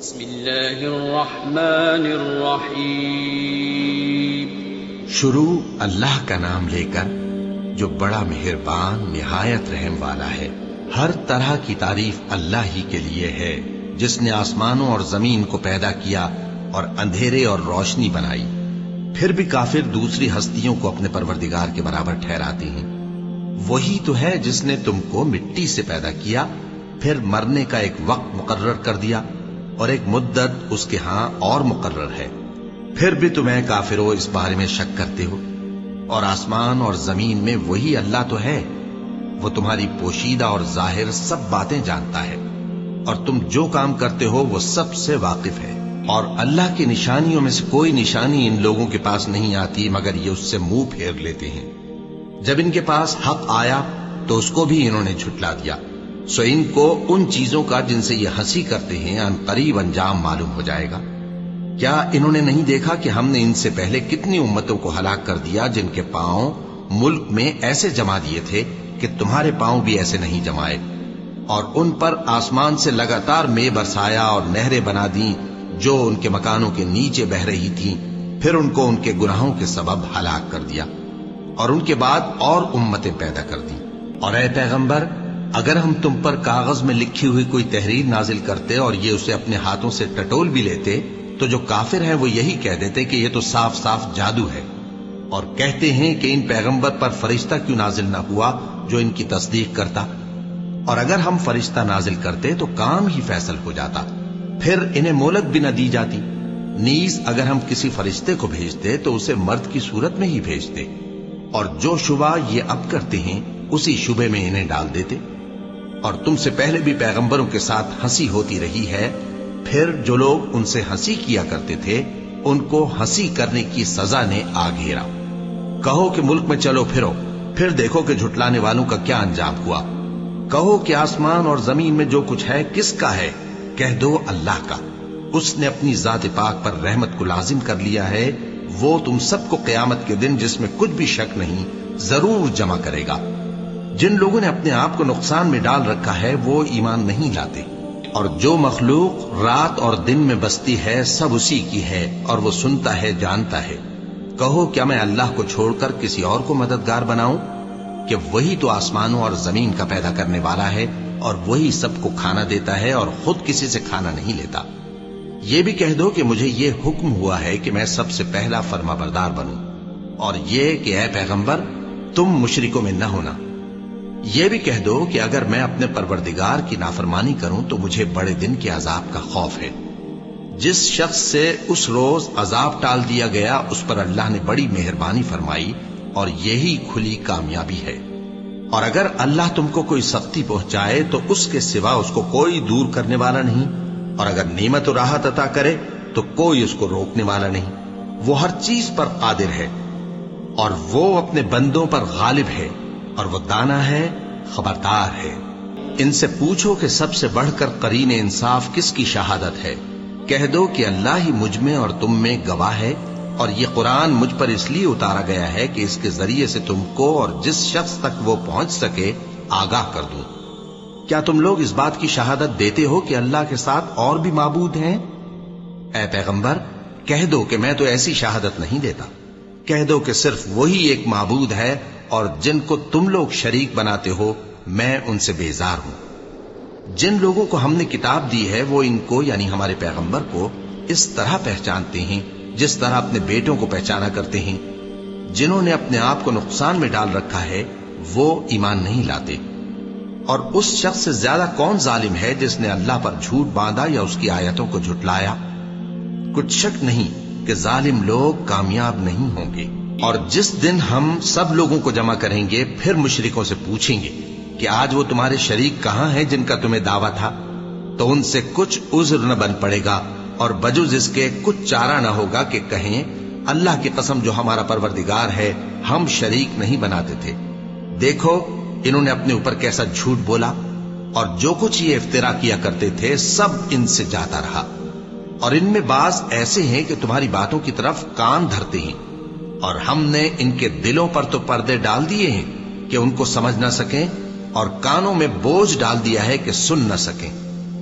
بسم اللہ الرحمن الرحیم۔ شروع اللہ کا نام لے کر جو بڑا مہربان نہایت رحم والا ہے۔ ہر طرح کی تعریف اللہ ہی کے لیے ہے جس نے آسمانوں اور زمین کو پیدا کیا اور اندھیرے اور روشنی بنائی۔ پھر بھی کافر دوسری ہستیوں کو اپنے پروردگار کے برابر ٹھہراتے ہیں۔ وہی تو ہے جس نے تم کو مٹی سے پیدا کیا، پھر مرنے کا ایک وقت مقرر کر دیا اور ایک مدت اس کے ہاں اور مقرر ہے۔ پھر بھی تمہیں کافروں اس بارے میں شک کرتے ہو، اور آسمان اور زمین میں وہی اللہ تو ہے۔ وہ تمہاری پوشیدہ اور ظاہر سب باتیں جانتا ہے، اور تم جو کام کرتے ہو وہ سب سے واقف ہے۔ اور اللہ کی نشانیوں میں سے کوئی نشانی ان لوگوں کے پاس نہیں آتی مگر یہ اس سے منہ پھیر لیتے ہیں۔ جب ان کے پاس حق آیا تو اس کو بھی انہوں نے جھٹلا دیا، سو ان کو ان چیزوں کا جن سے یہ ہنسی کرتے ہیں ان قریب انجام معلوم ہو جائے گا۔ کیا انہوں نے نہیں دیکھا کہ ہم نے ان سے پہلے کتنی امتوں کو ہلاک کر دیا جن کے پاؤں ملک میں ایسے جما دیے تھے کہ تمہارے پاؤں بھی ایسے نہیں جمائے، اور ان پر آسمان سے لگاتار مے برسایا اور نہریں بنا دیں جو ان کے مکانوں کے نیچے بہ رہی تھیں، پھر ان کو ان کے گناہوں کے سبب ہلاک کر دیا، اور ان کے بعد اور امتیں پیدا کر دیں۔ اور اے پیغمبر، اگر ہم تم پر کاغذ میں لکھی ہوئی کوئی تحریر نازل کرتے اور یہ اسے اپنے ہاتھوں سے ٹٹول بھی لیتے تو جو کافر ہیں وہ یہی کہہ دیتے کہ یہ تو صاف صاف جادو ہے، اور کہتے ہیں کہ ان پیغمبر پر فرشتہ کیوں نازل نہ ہوا جو ان کی تصدیق کرتا، اور اگر ہم فرشتہ نازل کرتے تو کام ہی فیصل ہو جاتا، پھر انہیں مہلت بھی نہ دی جاتی۔ نیز اگر ہم کسی فرشتے کو بھیجتے تو اسے مرد کی صورت میں ہی بھیجتے، اور جو شبہ یہ اب کرتے ہیں اسی شبے میں انہیں ڈال دیتے۔ اور تم سے پہلے بھی پیغمبروں کے ساتھ ہنسی ہوتی رہی ہے، پھر جو لوگ ان سے ہنسی کیا کرتے تھے ان کو ہنسی کرنے کی سزا نے آ گھیرا۔ کہو کہ ملک میں چلو پھرو، پھر دیکھو کہ جھٹلانے والوں کا کیا انجام ہوا۔ کہو کہ آسمان اور زمین میں جو کچھ ہے کس کا ہے؟ کہہ دو اللہ کا۔ اس نے اپنی ذات پاک پر رحمت کو لازم کر لیا ہے۔ وہ تم سب کو قیامت کے دن جس میں کچھ بھی شک نہیں ضرور جمع کرے گا۔ جن لوگوں نے اپنے آپ کو نقصان میں ڈال رکھا ہے وہ ایمان نہیں لاتے، اور جو مخلوق رات اور دن میں بستی ہے سب اسی کی ہے، اور وہ سنتا ہے جانتا ہے۔ کہو کیا میں اللہ کو چھوڑ کر کسی اور کو مددگار بناؤں؟ کہ وہی تو آسمانوں اور زمین کا پیدا کرنے والا ہے، اور وہی سب کو کھانا دیتا ہے اور خود کسی سے کھانا نہیں لیتا۔ یہ بھی کہہ دو کہ مجھے یہ حکم ہوا ہے کہ میں سب سے پہلا فرما بردار بنوں، اور یہ کہ اے پیغمبر تم مشرکوں میں نہ ہونا۔ یہ بھی کہہ دو کہ اگر میں اپنے پروردگار کی نافرمانی کروں تو مجھے بڑے دن کے عذاب کا خوف ہے۔ جس شخص سے اس روز عذاب ٹال دیا گیا اس پر اللہ نے بڑی مہربانی فرمائی، اور یہی کھلی کامیابی ہے۔ اور اگر اللہ تم کو کوئی سختی پہنچائے تو اس کے سوا اس کو کوئی دور کرنے والا نہیں، اور اگر نعمت و راحت عطا کرے تو کوئی اس کو روکنے والا نہیں۔ وہ ہر چیز پر قادر ہے، اور وہ اپنے بندوں پر غالب ہے، اور وہ دانا ہے، خبردار ہے۔ ان سے پوچھو کہ سب سے بڑھ کر قرین انصاف کس کی شہادت ہے؟ کہہ دو کہ اللہ ہی مجھ میں اور تم میں گواہ ہے، اور یہ قرآن مجھ پر اس لیے اتارا گیا ہے کہ اس کے ذریعے سے تم کو اور جس شخص تک وہ پہنچ سکے آگاہ کر دوں۔ کیا تم لوگ اس بات کی شہادت دیتے ہو کہ اللہ کے ساتھ اور بھی معبود ہیں؟ اے پیغمبر کہہ دو کہ میں تو ایسی شہادت نہیں دیتا۔ کہہ دو کہ صرف وہی ایک معبود ہے، اور جن کو تم لوگ شریک بناتے ہو میں ان سے بیزار ہوں۔ جن لوگوں کو ہم نے کتاب دی ہے وہ ان کو یعنی ہمارے پیغمبر کو اس طرح پہچانتے ہیں جس طرح اپنے بیٹوں کو پہچانا کرتے ہیں۔ جنہوں نے اپنے آپ کو نقصان میں ڈال رکھا ہے وہ ایمان نہیں لاتے۔ اور اس شخص سے زیادہ کون ظالم ہے جس نے اللہ پر جھوٹ باندھا یا اس کی آیتوں کو جھٹلایا؟ کچھ شک نہیں کہ ظالم لوگ کامیاب نہیں ہوں گے۔ اور جس دن ہم سب لوگوں کو جمع کریں گے پھر مشرکوں سے پوچھیں گے کہ آج وہ تمہارے شریک کہاں ہیں جن کا تمہیں دعویٰ تھا؟ تو ان سے کچھ عذر نہ بن پڑے گا، اور بجز اس کے کچھ چارہ نہ ہوگا کہ کہیں اللہ کی قسم جو ہمارا پروردگار ہے ہم شریک نہیں بناتے تھے۔ دیکھو انہوں نے اپنے اوپر کیسا جھوٹ بولا، اور جو کچھ یہ افترا کیا کرتے تھے سب ان سے جاتا رہا۔ اور ان میں بعض ایسے ہیں کہ تمہاری باتوں کی طرف کان دھرتے ہیں، اور ہم نے ان کے دلوں پر تو پردے ڈال دیے ہیں کہ ان کو سمجھ نہ سکیں، اور کانوں میں بوجھ ڈال دیا ہے کہ سن نہ سکیں۔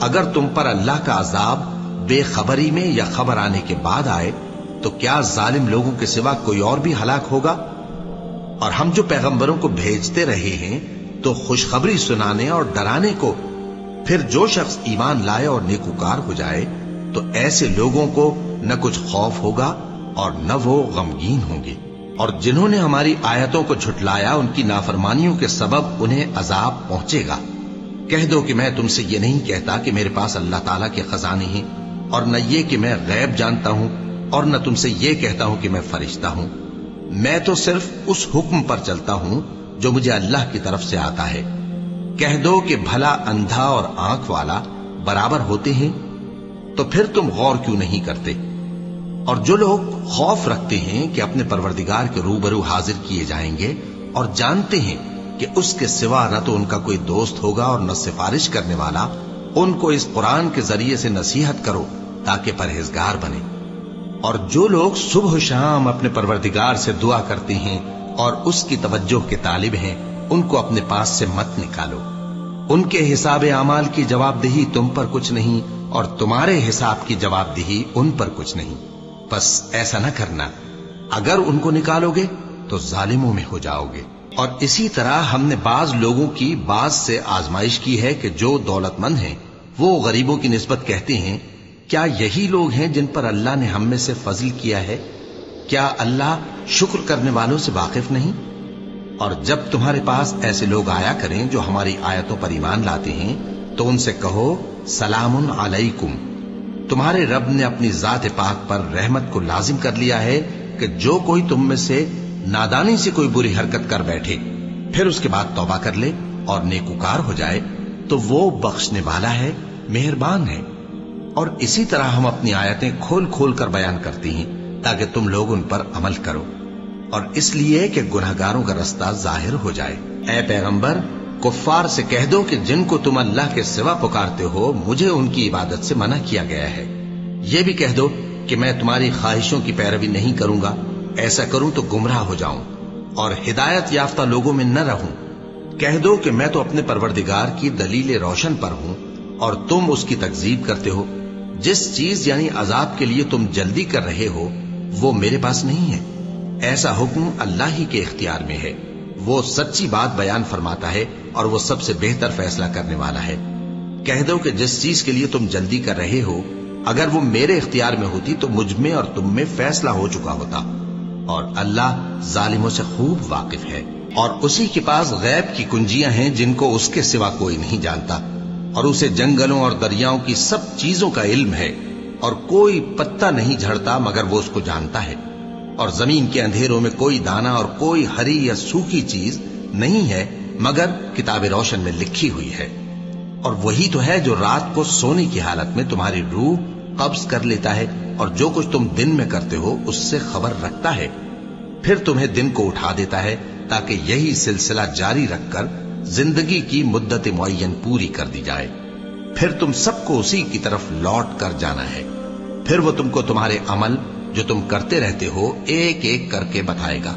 اگر تم پر اللہ کا عذاب بے خبری میں یا خبر آنے کے بعد آئے تو کیا ظالم لوگوں کے سوا کوئی اور بھی ہلاک ہوگا؟ اور ہم جو پیغمبروں کو بھیجتے رہے ہیں تو خوشخبری سنانے اور ڈرانے کو، پھر جو شخص ایمان لائے اور نیکوکار ہو جائے تو ایسے لوگوں کو نہ کچھ خوف ہوگا اور نہ وہ غمگین ہوں گے۔ اور جنہوں نے ہماری آیتوں کو جھٹلایا ان کی نافرمانیوں کے سبب انہیں عذاب پہنچے گا۔ کہہ دو کہ میں تم سے یہ نہیں کہتا کہ میرے پاس اللہ تعالیٰ کے خزانے ہیں، اور نہ یہ کہ میں غیب جانتا ہوں، اور نہ تم سے یہ کہتا ہوں کہ میں فرشتہ ہوں۔ میں تو صرف اس حکم پر چلتا ہوں جو مجھے اللہ کی طرف سے آتا ہے۔ کہہ دو کہ بھلا اندھا اور آنکھ والا برابر ہوتے ہیں؟ تو پھر تم غور کیوں نہیں کرتے؟ اور جو لوگ خوف رکھتے ہیں کہ اپنے پروردگار کے روبرو حاضر کیے جائیں گے اور جانتے ہیں کہ اس کے سوا نہ تو ان کا کوئی دوست ہوگا اور نہ سفارش کرنے والا، ان کو اس قرآن کے ذریعے سے نصیحت کرو تاکہ پرہیزگار بنے۔ اور جو لوگ صبح و شام اپنے پروردگار سے دعا کرتے ہیں اور اس کی توجہ کے طالب ہیں، ان کو اپنے پاس سے مت نکالو۔ ان کے حساب اعمال کی جواب دہی تم پر کچھ نہیں، اور تمہارے حساب کی جواب دہی ان پر کچھ نہیں۔ بس ایسا نہ کرنا، اگر ان کو نکالو گے تو ظالموں میں ہو جاؤ گے۔ اور اسی طرح ہم نے بعض لوگوں کی بعض سے آزمائش کی ہے کہ جو دولت مند ہیں وہ غریبوں کی نسبت کہتے ہیں کیا یہی لوگ ہیں جن پر اللہ نے ہم میں سے فضل کیا ہے؟ کیا اللہ شکر کرنے والوں سے واقف نہیں؟ اور جب تمہارے پاس ایسے لوگ آیا کریں جو ہماری آیتوں پر ایمان لاتے ہیں تو ان سے کہو سلام علیکم، تمہارے رب نے اپنی ذات پاک پر رحمت کو لازم کر لیا ہے کہ جو کوئی تم میں سے نادانی سے کوئی بری حرکت کر بیٹھے پھر اس کے بعد توبہ کر لے اور نیکوکار ہو جائے تو وہ بخشنے والا ہے، مہربان ہے۔ اور اسی طرح ہم اپنی آیتیں کھول کھول کر بیان کرتی ہیں تاکہ تم لوگ ان پر عمل کرو، اور اس لیے کہ گناہگاروں کا رستہ ظاہر ہو جائے۔ اے پیغمبر، کفار سے کہہ دو کہ جن کو تم اللہ کے سوا پکارتے ہو مجھے ان کی عبادت سے منع کیا گیا ہے۔ یہ بھی کہہ دو کہ میں تمہاری خواہشوں کی پیروی نہیں کروں گا، ایسا کروں تو گمراہ ہو جاؤں اور ہدایت یافتہ لوگوں میں نہ رہوں۔ کہہ دو کہ میں تو اپنے پروردگار کی دلیل روشن پر ہوں اور تم اس کی تکذیب کرتے ہو۔ جس چیز یعنی عذاب کے لیے تم جلدی کر رہے ہو وہ میرے پاس نہیں ہے، ایسا حکم اللہ ہی کے اختیار میں ہے۔ وہ سچی بات بیان فرماتا ہے اور وہ سب سے بہتر فیصلہ کرنے والا ہے۔ کہہ دو کہ جس چیز کے لیے تم جلدی کر رہے ہو اگر وہ میرے اختیار میں ہوتی تو مجھ میں اور تم میں فیصلہ ہو چکا ہوتا، اور اللہ ظالموں سے خوب واقف ہے۔ اور اسی کے پاس غیب کی کنجیاں ہیں جن کو اس کے سوا کوئی نہیں جانتا، اور اسے جنگلوں اور دریاؤں کی سب چیزوں کا علم ہے، اور کوئی پتا نہیں جھڑتا مگر وہ اس کو جانتا ہے، اور زمین کے اندھیروں میں کوئی دانہ اور کوئی ہری یا سوکھی چیز نہیں ہے مگر کتاب روشن میں لکھی ہوئی ہے۔ اور وہی تو ہے جو رات کو سونے کی حالت میں تمہاری روح قبض کر لیتا ہے اور جو کچھ تم دن میں کرتے ہو اس سے خبر رکھتا ہے، پھر تمہیں دن کو اٹھا دیتا ہے تاکہ یہی سلسلہ جاری رکھ کر زندگی کی مدت معین پوری کر دی جائے۔ پھر تم سب کو اسی کی طرف لوٹ کر جانا ہے، پھر وہ تم کو تمہارے عمل جو تم کرتے رہتے ہو ایک ایک کر کے بتائے گا،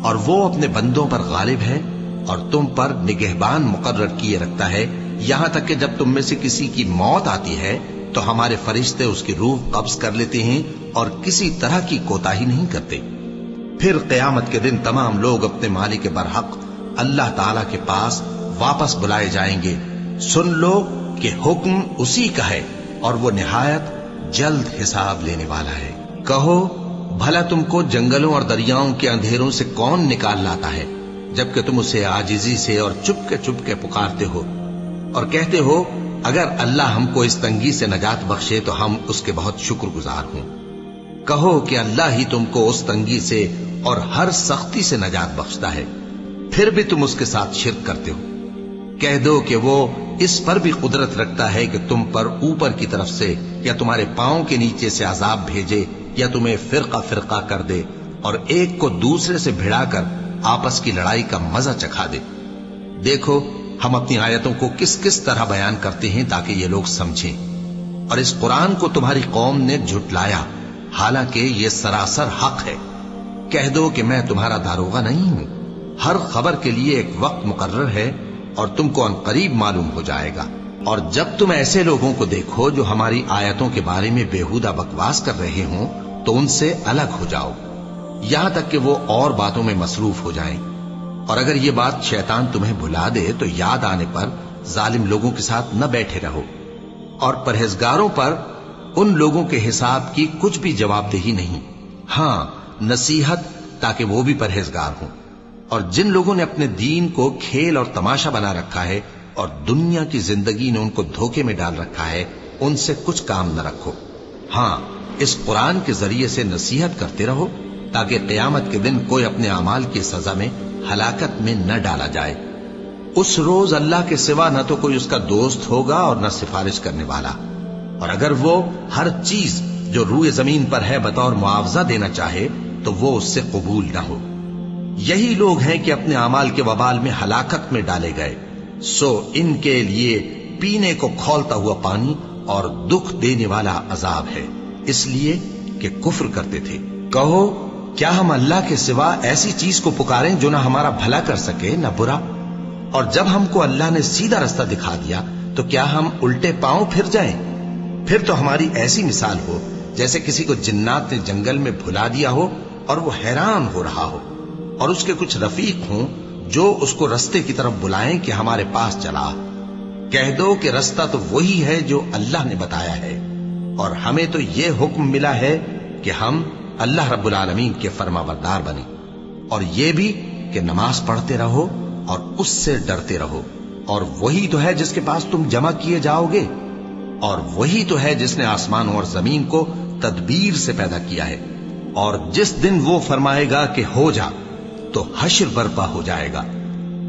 اور وہ اپنے بندوں پر غالب ہے اور تم پر نگہبان مقرر کیے رکھتا ہے، یہاں تک کہ جب تم میں سے کسی کی موت آتی ہے تو ہمارے فرشتے اس کی روح قبض کر لیتے ہیں اور کسی طرح کی کوتاہی نہیں کرتے۔ پھر قیامت کے دن تمام لوگ اپنے مالک برحق اللہ تعالی کے پاس واپس بلائے جائیں گے۔ سن لو کہ حکم اسی کا ہے اور وہ نہایت جلد حساب لینے والا ہے۔ کہو بھلا تم کو جنگلوں اور دریاؤں کے اندھیروں سے کون نکال لاتا ہے جبکہ تم اسے عاجزی سے اور چپ کے پکارتے ہو اور کہتے ہو اگر اللہ ہم کو اس تنگی سے نجات بخشے تو ہم اس کے بہت شکر گزار ہوں۔ کہو کہ اللہ ہی تم کو اس تنگی سے اور ہر سختی سے نجات بخشتا ہے، پھر بھی تم اس کے ساتھ شرک کرتے ہو۔ کہہ دو کہ وہ اس پر بھی قدرت رکھتا ہے کہ تم پر اوپر کی طرف سے یا تمہارے پاؤں کے نیچے سے عذاب بھیجے یا تمہیں فرقہ فرقہ کر دے اور ایک کو دوسرے سے بھڑا کر آپس کی لڑائی کا مزہ چکھا دے۔ دیکھو ہم اپنی آیتوں کو کس کس طرح بیان کرتے ہیں تاکہ یہ لوگ سمجھیں، اور اس قرآن کو تمہاری قوم نے جھٹلایا حالانکہ یہ سراسر حق ہے۔ کہہ دو کہ میں تمہارا داروغہ نہیں ہوں، ہر خبر کے لیے ایک وقت مقرر ہے اور تم کو عنقریب معلوم ہو جائے گا۔ اور جب تم ایسے لوگوں کو دیکھو جو ہماری آیتوں کے بارے میں بےہودہ بکواس کر رہے ہوں تو ان سے الگ ہو جاؤ، یہاں تک کہ وہ اور باتوں میں مصروف ہو جائیں۔ اور اگر یہ بات شیطان تمہیں بھلا دے تو یاد آنے پر ظالم لوگوں کے ساتھ نہ بیٹھے رہو، اور پرہیزگاروں پر ان لوگوں کے حساب کی کچھ بھی جواب دہی نہیں، ہاں نصیحت تاکہ وہ بھی پرہیزگار ہوں۔ اور جن لوگوں نے اپنے دین کو کھیل اور تماشا بنا رکھا ہے اور دنیا کی زندگی نے ان کو دھوکے میں ڈال رکھا ہے، ان سے کچھ کام نہ رکھو، ہاں اس قرآن کے ذریعے سے نصیحت کرتے رہو تاکہ قیامت کے دن کوئی اپنے اعمال کی سزا میں ہلاکت میں نہ ڈالا جائے۔ اس روز اللہ کے سوا نہ تو کوئی اس کا دوست ہوگا اور نہ سفارش کرنے والا، اور اگر وہ ہر چیز جو روئے زمین پر ہے بطور معاوضہ دینا چاہے تو وہ اس سے قبول نہ ہو۔ یہی لوگ ہیں کہ اپنے اعمال کے وبال میں ہلاکت میں ڈالے گئے، سو ان کے لیے پینے کو کھولتا ہوا پانی اور دکھ دینے والا عذاب ہے، اس لیے کہ کفر کرتے تھے۔ کہو کیا ہم اللہ کے سوا ایسی چیز کو پکاریں جو نہ ہمارا بھلا کر سکے نہ برا؟ اور جب ہم کو اللہ نے سیدھا رستہ دکھا دیا تو کیا ہم الٹے پاؤں پھر جائیں؟ پھر تو ہماری ایسی مثال ہو جیسے کسی کو جنات نے جنگل میں بھلا دیا ہو اور وہ حیران ہو رہا ہو، اور اس کے کچھ رفیق ہوں جو اس کو رستے کی طرف بلائیں کہ ہمارے پاس چلا۔ کہہ دو کہ رستہ تو وہی ہے جو اللہ نے بتایا ہے، اور ہمیں تو یہ حکم ملا ہے کہ ہم اللہ رب العالمین کے فرما بردار بنیں، اور یہ بھی کہ نماز پڑھتے رہو اور اس سے ڈرتے رہو، اور وہی تو ہے جس کے پاس تم جمع کیے جاؤ گے، اور وہی تو ہے جس نے آسمانوں اور زمین کو تدبیر سے پیدا کیا ہے، اور جس دن وہ فرمائے گا کہ ہو جا تو حشر برپا ہو جائے گا،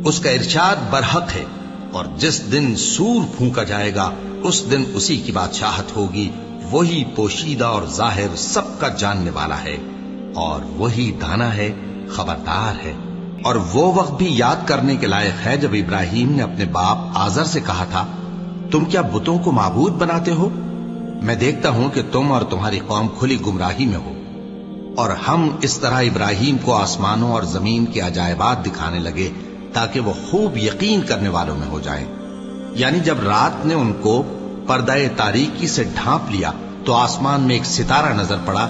اس کا ارشاد برحق ہے، اور جس دن سور پھونکا جائے گا اس دن اسی کی بادشاہت ہوگی، وہی پوشیدہ اور ظاہر سب کا جاننے والا ہے، اور وہی دانا ہے، خبردار ہے۔ اور وہ وقت بھی یاد کرنے کے لائق ہے جب ابراہیم نے اپنے باپ آزر سے کہا تھا، تم کیا بتوں کو معبود بناتے ہو؟ میں دیکھتا ہوں کہ تم اور تمہاری قوم کھلی گمراہی میں ہو۔ اور ہم اس طرح ابراہیم کو آسمانوں اور زمین کے عجائبات دکھانے لگے تاکہ وہ خوب یقین کرنے والوں میں ہو جائیں۔ یعنی جب رات نے ان کو پردہ تاریکی سے ڈھانپ لیا تو آسمان میں ایک ستارہ نظر پڑا،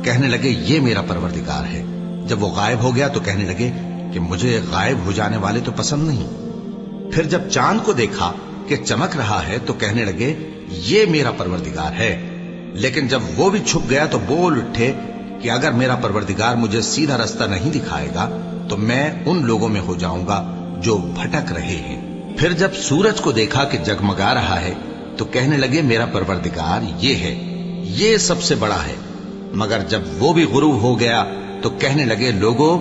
کہنے لگے یہ میرا پروردگار ہے۔ جب وہ غائب ہو گیا تو کہنے لگے کہ مجھے غائب ہو جانے والے تو پسند نہیں۔ پھر جب چاند کو دیکھا کہ چمک رہا ہے تو کہنے لگے یہ میرا پروردگار ہے۔ لیکن جب وہ بھی چھپ گیا تو بول اٹھے کہ اگر میرا پروردگار مجھے سیدھا رستہ نہیں دکھائے گا تو میں ان لوگوں میں ہو جاؤں گا جو بھٹک رہے ہیں۔ پھر جب سورج کو دیکھا کہ جگمگا رہا ہے تو کہنے لگے میرا پروردگار یہ ہے، یہ سب سے بڑا ہے۔ مگر جب وہ بھی غروب ہو گیا تو کہنے لگے لوگو،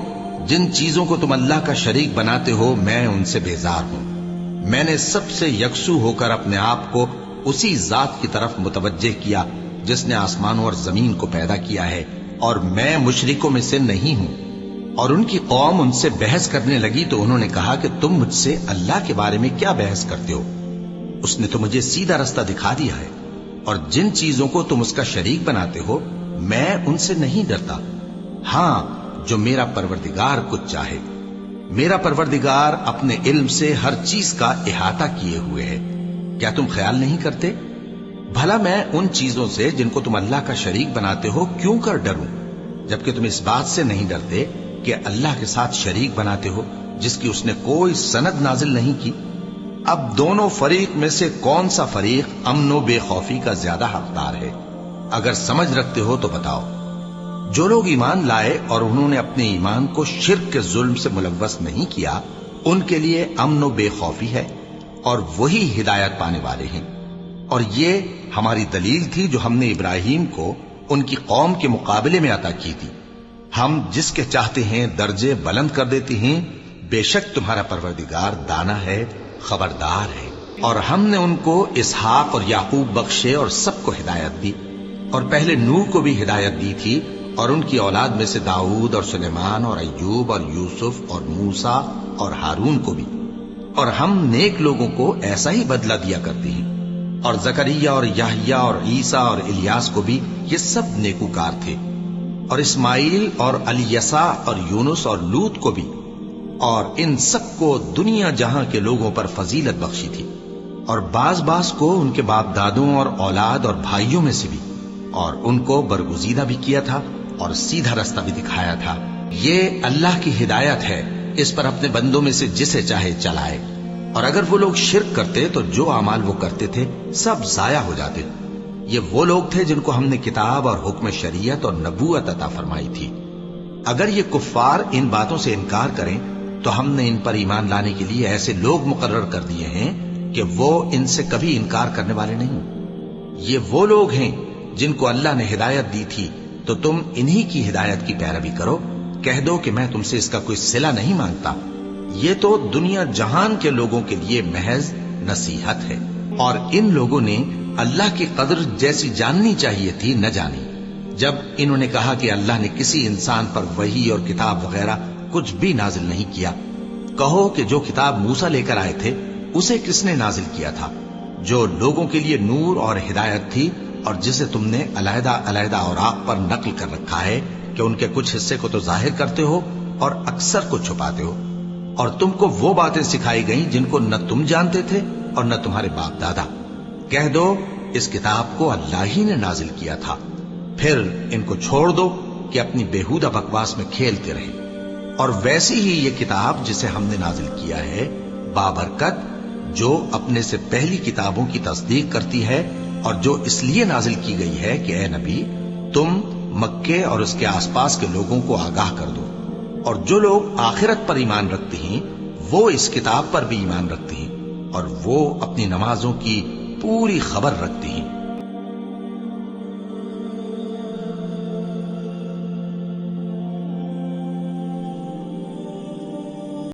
جن چیزوں کو تم اللہ کا شریک بناتے ہو میں ان سے بیزار ہوں۔ میں نے سب سے یکسو ہو کر اپنے آپ کو اسی ذات کی طرف متوجہ کیا جس نے آسمانوں اور زمین کو پیدا کیا ہے، اور میں مشرکوں میں سے نہیں ہوں۔ اور ان کی قوم ان سے بحث کرنے لگی تو انہوں نے کہا کہ تم مجھ سے اللہ کے بارے میں کیا بحث کرتے ہو؟ اس نے تو مجھے سیدھا رستہ دکھا دیا ہے، اور جن چیزوں کو تم اس کا شریک بناتے ہو میں ان سے نہیں ڈرتا، ہاں جو میرا پروردگار کچھ چاہے۔ میرا پروردگار اپنے علم سے ہر چیز کا احاطہ کیے ہوئے ہے۔ کیا تم خیال نہیں کرتے؟ بھلا میں ان چیزوں سے جن کو تم اللہ کا شریک بناتے ہو کیوں کر ڈروں، جبکہ تم اس بات سے نہیں ڈرتے کہ اللہ کے ساتھ شریک بناتے ہو جس کی اس نے کوئی سند نازل نہیں کی۔ اب دونوں فریق میں سے کون سا فریق امن و بے خوفی کا زیادہ حقدار ہے؟ اگر سمجھ رکھتے ہو تو بتاؤ۔ جو لوگ ایمان لائے اور انہوں نے اپنے ایمان کو شرک کے ظلم سے ملوث نہیں کیا ان کے لیے امن و بے خوفی ہے، اور وہی ہدایت پانے والے ہیں۔ اور یہ ہماری دلیل تھی جو ہم نے ابراہیم کو ان کی قوم کے مقابلے میں عطا کی تھی۔ ہم جس کے چاہتے ہیں درجے بلند کر دیتے ہیں، بے شک تمہارا پروردگار دانا ہے، خبردار ہے۔ اور ہم نے ان کو اسحاق اور یعقوب بخشے اور سب کو ہدایت دی، اور پہلے نوح کو بھی ہدایت دی تھی، اور ان کی اولاد میں سے داؤد اور سلیمان اور ایوب اور یوسف اور موسیٰ اور ہارون کو بھی۔ اور ہم نیک لوگوں کو ایسا ہی بدلہ دیا کرتے ہیں۔ اور زکریا اور یحییٰ اور عیسیٰ اور الیاس کو بھی، یہ سب نیکوکار تھے۔ اور اسماعیل اور الیسع اور یونس اور لوط کو بھی، اور ان سب کو دنیا جہاں کے لوگوں پر فضیلت بخشی تھی، اور بعض بعض کو ان کے باپ دادوں اور اولاد اور بھائیوں میں سے بھی، اور ان کو برگزیدہ بھی کیا تھا اور سیدھا رستہ بھی دکھایا تھا۔ یہ اللہ کی ہدایت ہے، اس پر اپنے بندوں میں سے جسے چاہے چلائے۔ اور اگر وہ لوگ شرک کرتے تو جو اعمال وہ کرتے تھے سب ضائع ہو جاتے۔ یہ وہ لوگ تھے جن کو ہم نے کتاب اور حکم شریعت اور نبوت عطا فرمائی تھی۔ اگر یہ کفار ان باتوں سے انکار کریں تو ہم نے ان پر ایمان لانے کے لیے ایسے لوگ مقرر کر دیے ہیں کہ وہ ان سے کبھی انکار کرنے والے نہیں۔ یہ وہ لوگ ہیں جن کو اللہ نے ہدایت دی تھی، تو تم انہی کی ہدایت کی پیروی کرو۔ کہہ دو کہ میں تم سے اس کا کوئی صلہ نہیں مانگتا، یہ تو دنیا جہان کے لوگوں کے لیے محض نصیحت ہے۔ اور ان لوگوں نے اللہ کی قدر جیسی جاننی چاہیے تھی نہ جانی۔ جب انہوں نے کہا کہ اللہ نے کسی انسان پر وحی اور کتاب وغیرہ کچھ بھی نازل نہیں کیا، کہو کہ جو کتاب موسیٰ لے کر آئے تھے اسے کس نے نازل کیا تھا، جو لوگوں کے لیے نور اور ہدایت تھی، اور جسے تم نے علیحدہ علیحدہ اوراق پر نقل کر رکھا ہے کہ ان کے کچھ حصے کو تو ظاہر کرتے ہو اور اکثر کو چھپاتے ہو۔ اور تم کو وہ باتیں سکھائی گئیں جن کو نہ تم جانتے تھے اور نہ تمہارے باپ دادا۔ کہہ دو اس کتاب کو اللہ ہی نے نازل کیا تھا، پھر ان کو چھوڑ دو کہ اپنی بیہودہ بکواس میں کھیلتے رہیں۔ اور ویسی ہی یہ کتاب جسے ہم نے نازل کیا ہے بابرکت، جو اپنے سے پہلی کتابوں کی تصدیق کرتی ہے، اور جو اس لیے نازل کی گئی ہے کہ اے نبی تم مکے اور اس کے آس پاس کے لوگوں کو آگاہ کر دو۔ اور جو لوگ آخرت پر ایمان رکھتے ہیں وہ اس کتاب پر بھی ایمان رکھتے ہیں، اور وہ اپنی نمازوں کی پوری خبر رکھتے ہیں۔